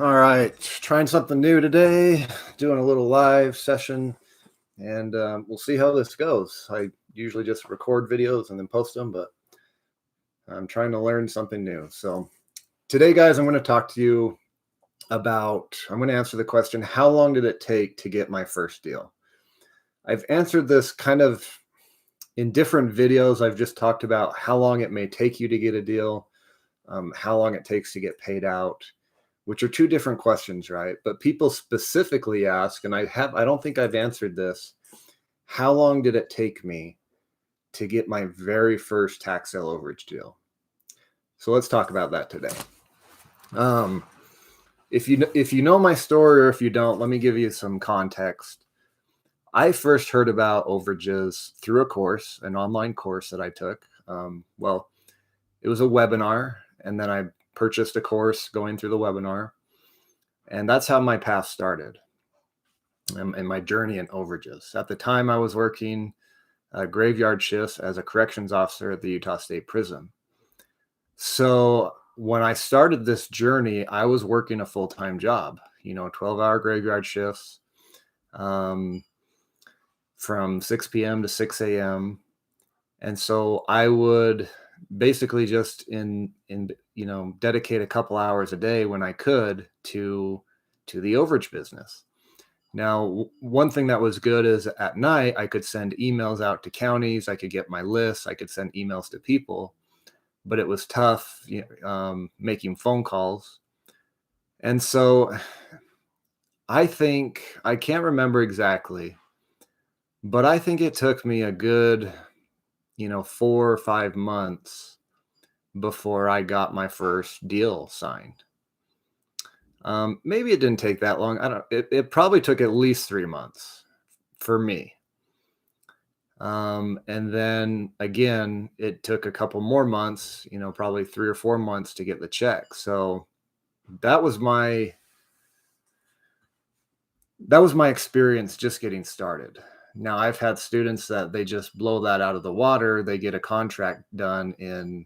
All right, trying something new today, doing a little live session, and we'll see how this goes. I usually just record videos and then post them, but I'm trying to learn something new. So today, guys, I'm going to talk to you I'm going to answer the question, how long did it take to get my first deal? I've answered this kind of in different videos. I've just talked about how long it may take you to get a deal, how long it takes to get paid out, which are two different questions, right? But people specifically ask, and I don't think I've answered this, how long did it take me to get my very first tax sale overage deal? So let's talk about that today. If you know my story, or if you don't, let me give you some context. I first heard about overages through a course, an online course that I took. Well, it was a webinar, and then I purchased a course going through the webinar. And that's how my path started and my journey in overages. At the time, I was working graveyard shifts as a corrections officer at the Utah State Prison. So when I started this journey, I was working a full-time job, 12-hour graveyard shifts from 6 p.m. to 6 a.m. And so I would basically just dedicate a couple hours a day when I could to the overage business. Now, one thing that was good is at night, I could send emails out to counties. I could get my lists. I could send emails to people, but it was tough making phone calls. And so I can't remember exactly, but I think it took me a good, 4 or 5 months before I got my first deal signed. Maybe it didn't take that long. It probably took at least 3 months for me. And then again, it took a couple more months, probably 3 or 4 months to get the check. So that was my experience just getting started. Now I've had students that they just blow that out of the water. They get a contract done in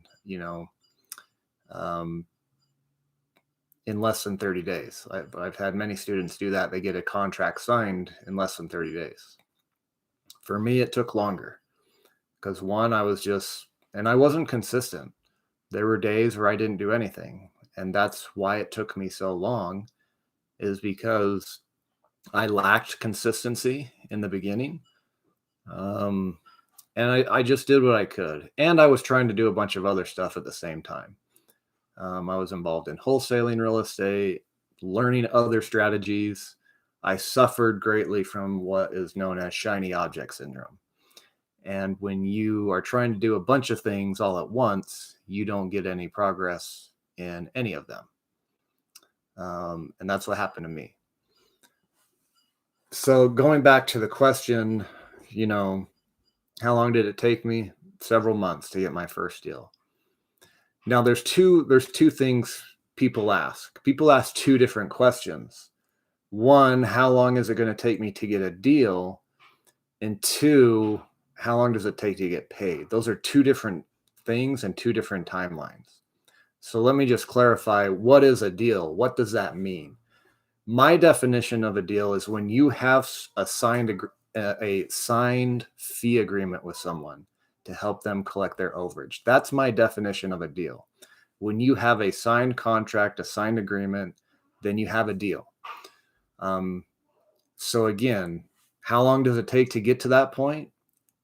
less than 30 days. I've had many students do that. They get a contract signed in less than 30 days. For me, it took longer because I wasn't consistent. There were days where I didn't do anything. And that's why it took me so long, is because I lacked consistency in the beginning. And I just did what I could. And I was trying to do a bunch of other stuff at the same time. I was involved in wholesaling real estate, learning other strategies. I suffered greatly from what is known as shiny object syndrome. And when you are trying to do a bunch of things all at once, you don't get any progress in any of them. And that's what happened to me. So going back to the question, how long did it take me? Several months to get my first deal. Now there's two things people ask. People ask two different questions. One, how long is it going to take me to get a deal? And two, how long does it take to get paid? Those are two different things and two different timelines. So let me just clarify, what is a deal? What does that mean? My definition of a deal is when you have a signed fee agreement with someone to help them collect their overage. That's my definition of a deal. When you have a signed contract, a signed agreement, then you have a deal. So again, how long does it take to get to that point?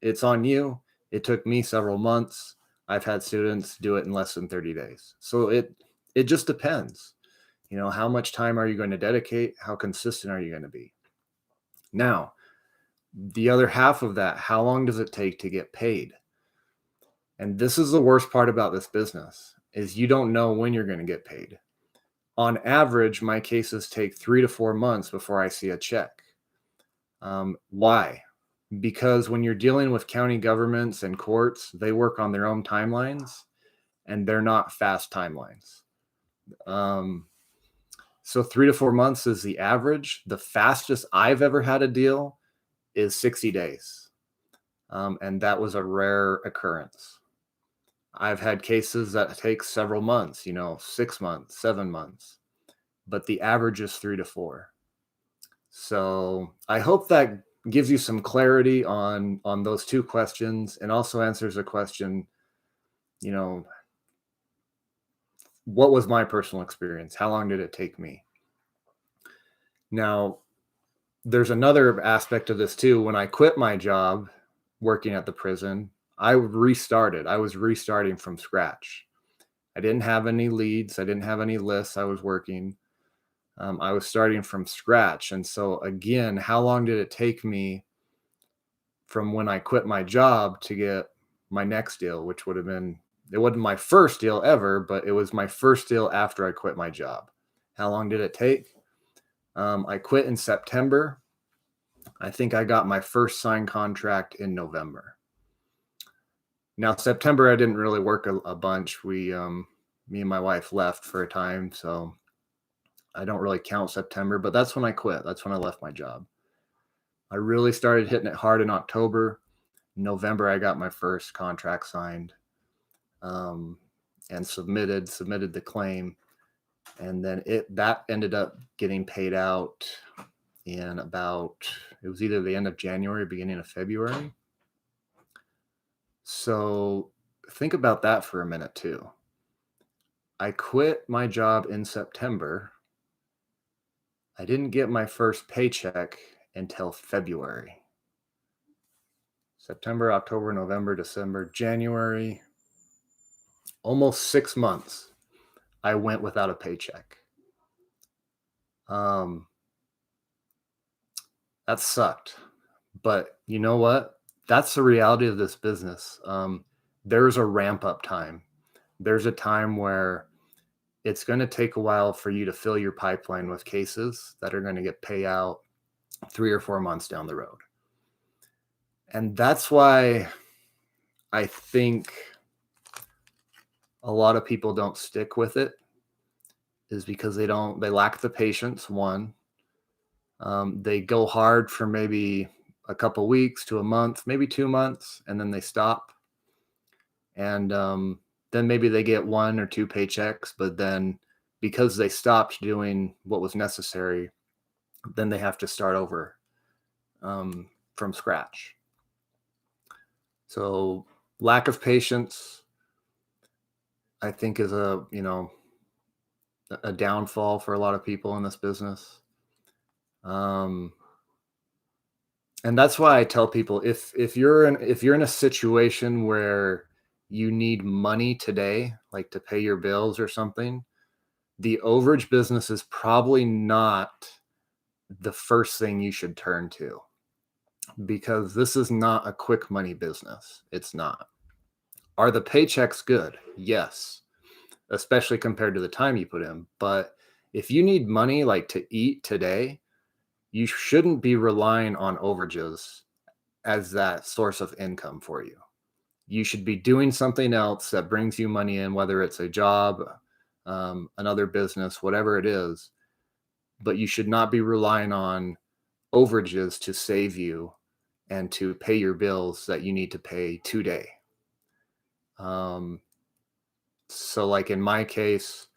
It's on you. It took me several months. I've had students do it in less than 30 days. So it just depends. How much time are you going to dedicate? How consistent are you going to be? Now, the other half of that, how long does it take to get paid? And this is the worst part about this business, is you don't know when you're going to get paid. On average, my cases take 3 to 4 months before I see a check. Why? Because when you're dealing with county governments and courts, they work on their own timelines, and they're not fast timelines. So 3 to 4 months is the average. The fastest I've ever had a deal is 60 days. And that was a rare occurrence. I've had cases that take several months, 6 months, 7 months. but the average is 3 to 4. So I hope that gives you some clarity on those two questions, and also answers a question, you know, what was my personal experience? How long did it take me? Now, there's another aspect of this too. When I quit my job working at the prison, I restarted. I was restarting from scratch. I didn't have any leads. I didn't have any lists I was working. I was starting from scratch. And so, again, how long did it take me from when I quit my job to get my next deal, which would have been, it wasn't my first deal ever, but it was my first deal after I quit my job. How long did it take? I quit in September. I think I got my first signed contract in November. Now, September, I didn't really work a bunch. Me and my wife left for a time, so I don't really count September, but that's when I quit. That's when I left my job. I really started hitting it hard in October. November, I got my first contract signed, and submitted the claim, and then that ended up getting paid out in it was either the end of January, beginning of February. So think about that for a minute too. I quit my job in September. I didn't get my first paycheck until February. September, October, November, December, January, almost 6 months I went without a paycheck. That sucked. But you know what? That's the reality of this business. There's a ramp up time. There's a time where it's going to take a while for you to fill your pipeline with cases that are going to get payout 3 or 4 months down the road. And that's why I think a lot of people don't stick with it, is because they lack the patience. One, they go hard for maybe a couple weeks to a month, maybe 2 months, and then they stop. And then maybe they get 1 or 2 paychecks, but then because they stopped doing what was necessary, then they have to start over from scratch. So lack of patience, I think, is a downfall for a lot of people in this business. And that's why I tell people, if you're in a situation where you need money today, like to pay your bills or something, the overage business is probably not the first thing you should turn to, because this is not a quick money business. It's not. Are the paychecks good? Yes, especially compared to the time you put in. But if you need money like to eat today, you shouldn't be relying on overages as that source of income for you. You should be doing something else that brings you money in, whether it's a job, another business, whatever it is. But you should not be relying on overages to save you and to pay your bills that you need to pay today. So like in my case,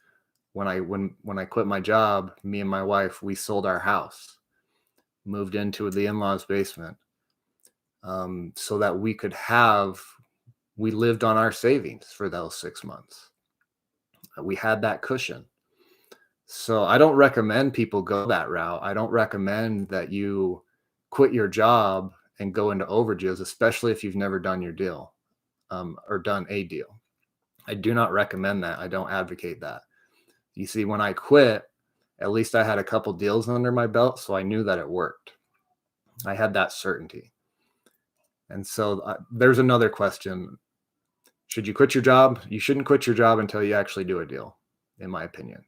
when I quit my job, me and my wife, we sold our house, moved into the in-laws basement, so that we lived on our savings for those 6 months. We had that cushion. So I don't recommend people go that route. I don't recommend that you quit your job and go into overages, especially if you've never done your deal, or done a deal. I do not recommend that. I don't advocate that. You see, when I quit, at least I had a couple deals under my belt, so I knew that it worked. I had that certainty. And so there's another question. Should you quit your job? You shouldn't quit your job until you actually do a deal, in my opinion.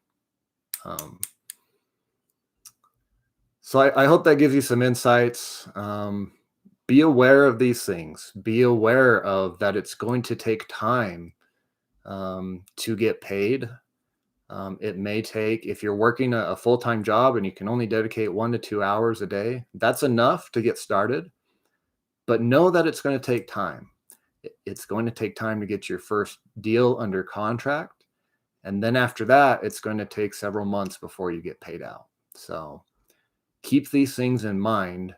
So I hope that gives you some insights. Be aware of these things. Be aware of that it's going to take time to get paid. It may take, if you're working a full-time job and you can only dedicate 1 to 2 hours a day, that's enough to get started. But know that it's going to take time. It's going to take time to get your first deal under contract. And then after that, it's going to take several months before you get paid out. So keep these things in mind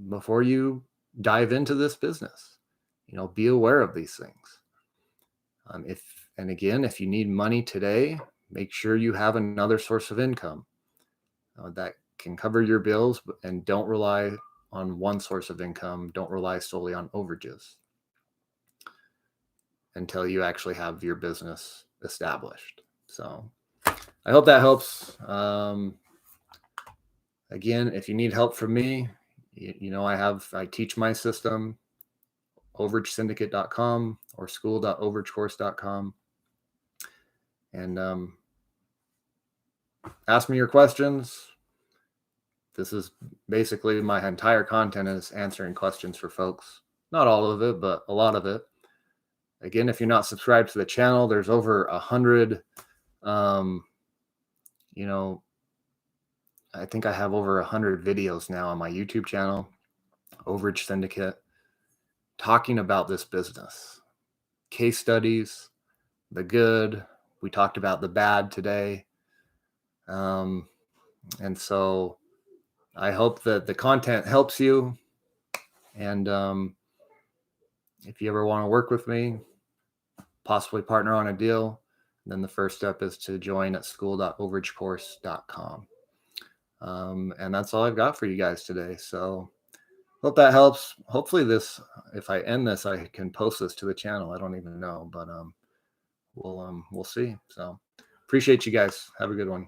before you dive into this business. Be aware of these things. If you need money today, make sure you have another source of income that can cover your bills, and don't rely on one source of income. Don't rely solely on overages until you actually have your business established. So I hope that helps. Again, if you need help from me, I teach my system, overagesyndicate.com or school.overagecourse.com. And ask me your questions. This is basically my entire content is answering questions for folks. Not all of it, but a lot of it. Again, if you're not subscribed to the channel, there's over 100, I think I have over 100 videos now on my YouTube channel, Overage Syndicate, talking about this business. Case studies, the good. We talked about the bad today. And so I hope that the content helps you. And if you ever want to work with me, possibly partner on a deal, then the first step is to join at school.overagecourse.com. And that's all I've got for you guys today. So hope that helps. Hopefully if I end this, I can post this to the channel. I don't even know, but we'll see. So appreciate you guys. Have a good one.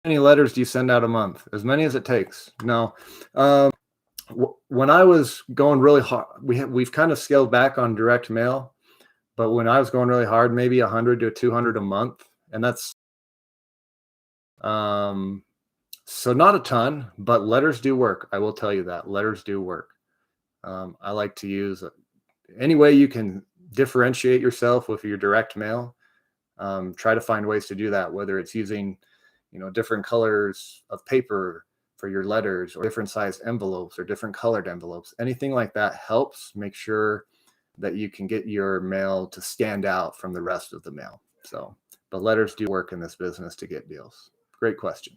How many letters do you send out a month? As many as it takes. No. When I was going really hard, we've kind of scaled back on direct mail, but when I was going really hard, maybe 100 to 200 a month, and that's so not a ton, but letters do work. I will tell you that letters do work. I like to use any way you can differentiate yourself with your direct mail. Try to find ways to do that, whether it's using different colors of paper for your letters, or different sized envelopes, or different colored envelopes. Anything like that helps make sure that you can get your mail to stand out from the rest of the mail. So, but letters do work in this business to get deals. Great question.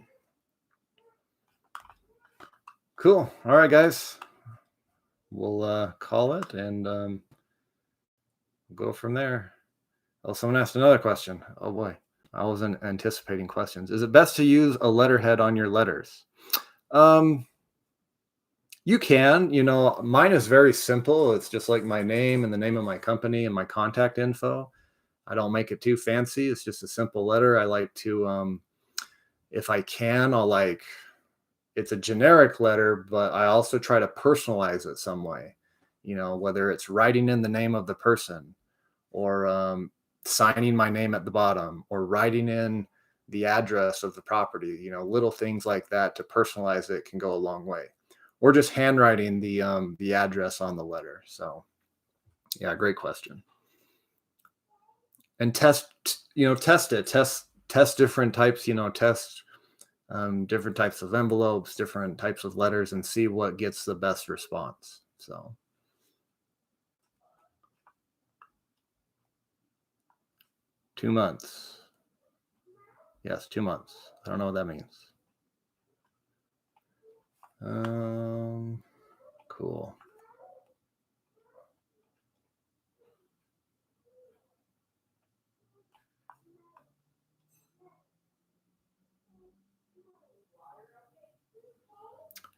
Cool. All right, guys. We'll call it and go from there. Oh, someone asked another question. Oh boy, I wasn't anticipating questions. Is it best to use a letterhead on your letters? You can. Mine is very simple. It's just like my name and the name of my company and my contact info. I don't make it too fancy. It's just a simple letter. I like to, if I can, it's a generic letter, but I also try to personalize it some way, whether it's writing in the name of the person, or signing my name at the bottom, or writing in the address of the property. Little things like that to personalize it can go a long way. Or just handwriting the address on the letter. So yeah, great question. And test it. Test different types, test different types of envelopes, different types of letters, and see what gets the best response. So 2 months. Yes, 2 months. I don't know what that means. Cool.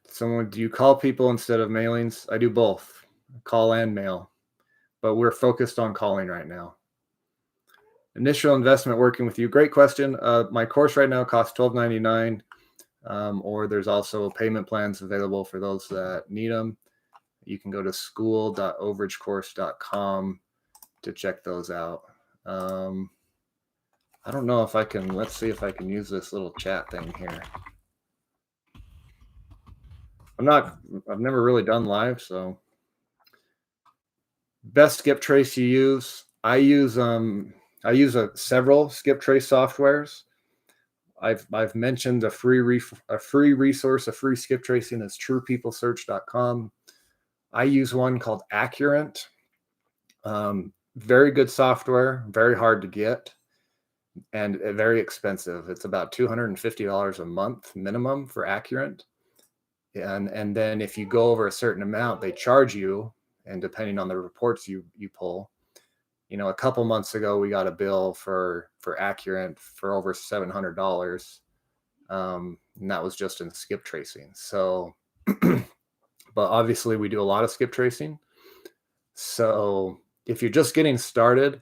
Someone, do you call people instead of mailings? I do both, call and mail, but we're focused on calling right now. Initial investment working with you. Great question. My course right now costs $12.99, or there's also payment plans available for those that need them. You can go to school.overagecourse.com to check those out. I don't know if I can, let's see if I can use this little chat thing here. I've never really done live, so. Best skip trace you use. I use several skip trace softwares. I've mentioned a free resource, a free skip tracing is truepeoplesearch.com. I use one called Accurant. Very good software, very hard to get, and very expensive. It's about $250 a month minimum for Accurant. And then if you go over a certain amount, they charge you, and depending on the reports you pull, a couple months ago we got a bill for Accurant for over $700, and that was just in skip tracing. So, but obviously we do a lot of skip tracing. So if you're just getting started,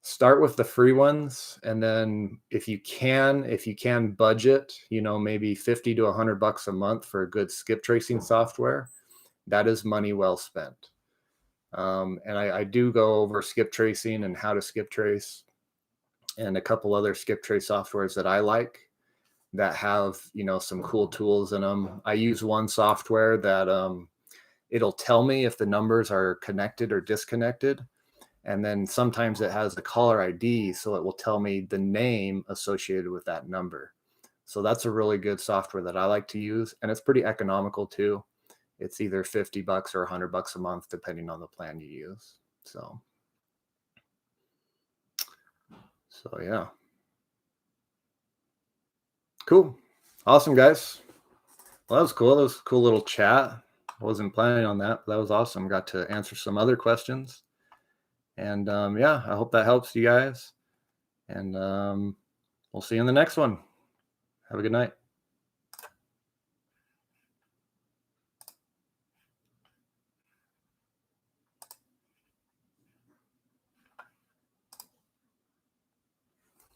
start with the free ones, and then if you can budget, maybe 50 to $100 a month for a good skip tracing software, that is money well spent. And I do go over skip tracing and how to skip trace, and a couple other skip trace softwares that I like that have some cool tools in them. I use one software that it'll tell me if the numbers are connected or disconnected. And then sometimes it has the caller ID, so it will tell me the name associated with that number. So that's a really good software that I like to use, and it's pretty economical too. It's either $50 or $100 a month, depending on the plan you use. So yeah, cool, awesome, guys. Well, that was cool. That was a cool little chat. I wasn't planning on that, but that was awesome. Got to answer some other questions, and yeah, I hope that helps you guys. And we'll see you in the next one. Have a good night.